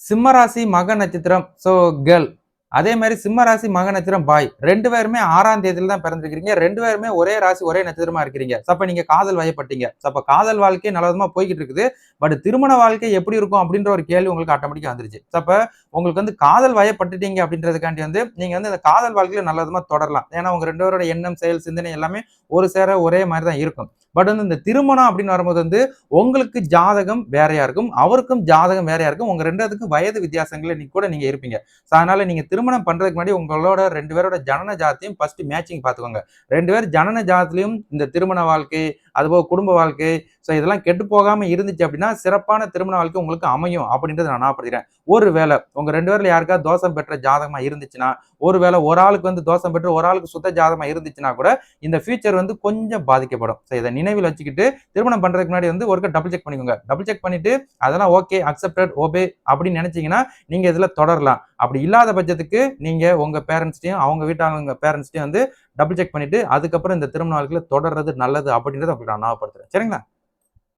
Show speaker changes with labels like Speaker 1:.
Speaker 1: சிம்மராசி மக நட்சத்திரம் கேர்ள். அதே மாதிரி சிம்மராசி மக நட்சத்திரம் பாய். 2 பேருமே 6ஆம் தேதியில தான் பிறந்திருக்கிறீங்க. 2 பேருமே ஒரே ராசி, ஒரே நட்சத்திரமா இருக்கிறீங்க. அப்ப நீங்க காதல் வயப்பட்டீங்க. அப்ப காதல் வாழ்க்கை நல்ல விதமா போய்க்கிட்டு இருக்குது. பட் திருமண வாழ்க்கை எப்படி இருக்கும் அப்படின்ற ஒரு கேள்வி உங்களுக்கு ஆட்டோமேட்டிக்கா வந்துருச்சு. அப்ப உங்களுக்கு காதல் வயப்பட்டுட்டீங்க அப்படின்றதுக்காண்டி நீங்க இந்த காதல் வாழ்க்கையில நல்ல விதமா தொடரலாம். ஏன்னா உங்க 2 பேரோட எண்ணம், செயல், சிந்தனை எல்லாமே ஒரு சேர ஒரே மாதிரி தான் இருக்கும். பட் இந்த திருமணம் அப்படின்னு வரும்போது உங்களுக்கு ஜாதகம் வேறையா இருக்கும், அவருக்கும் ஜாதகம் வேறையா இருக்கும். உங்க 2 பேத்துக்கும் வயது வித்தியாசங்கள்ல கூட நீங்க இருப்பீங்க. அதனால நீங்க திருமணம் பண்றதுக்கு முன்னாடி உங்களோட 2 பேரோட ஜனன ஜாதத்தையும் ஃபர்ஸ்ட் மேட்சிங் பார்த்துக்கோங்க. 2 பேர் ஜனன ஜாதத்திலையும் இந்த திருமண வாழ்க்கை, அதுபோக குடும்ப வாழ்க்கை, இதெல்லாம் கெட்டு போகாம இருந்துச்சு அப்படின்னா சிறப்பான திருமண வாழ்க்கை உங்களுக்கு அமையும் அப்படின்றத நான் ஞாபகப்படுத்துறேன். ஒருவேளை உங்க 2 பேர்ல யாருக்காவது தோஷம் பெற்ற ஜாதகமா இருந்துச்சுன்னா, ஒருவேளை ஒரு ஆளுக்கு தோஷம் பெற்று ஒரு ஆளுக்கு சுத்த ஜாதகமா இருந்துச்சுன்னா கூட இந்த ஃபியூச்சர் கொஞ்சம் பாதிக்கப்படும். இதை நினைவில் வச்சுக்கிட்டு திருமணம் பண்றதுக்கு முன்னாடி ஒருக்க டபுள் செக் பண்ணிக்கோங்க. டபுள் செக் பண்ணிட்டு அதெல்லாம் ஓகே, அக்செப்டட், ஓபே அப்படின்னு நினைச்சீங்கன்னா நீங்க இதுல தொடரலாம். அப்படி இல்லாத பட்சத்துக்கு நீங்க உங்க பேரண்ட்ஸ்டையும் அவங்க வீட்டாங்க பேரண்ட்ஸ்டையும் டபுள் செக் பண்ணிட்டு அதுக்கப்புறம் இந்த திருமண வாழ்க்கையில தொடர்றது நல்லது அப்படின்றத உங்களுக்கு நான் ஞாபகப்படுத்துறேன். சரிங்களா?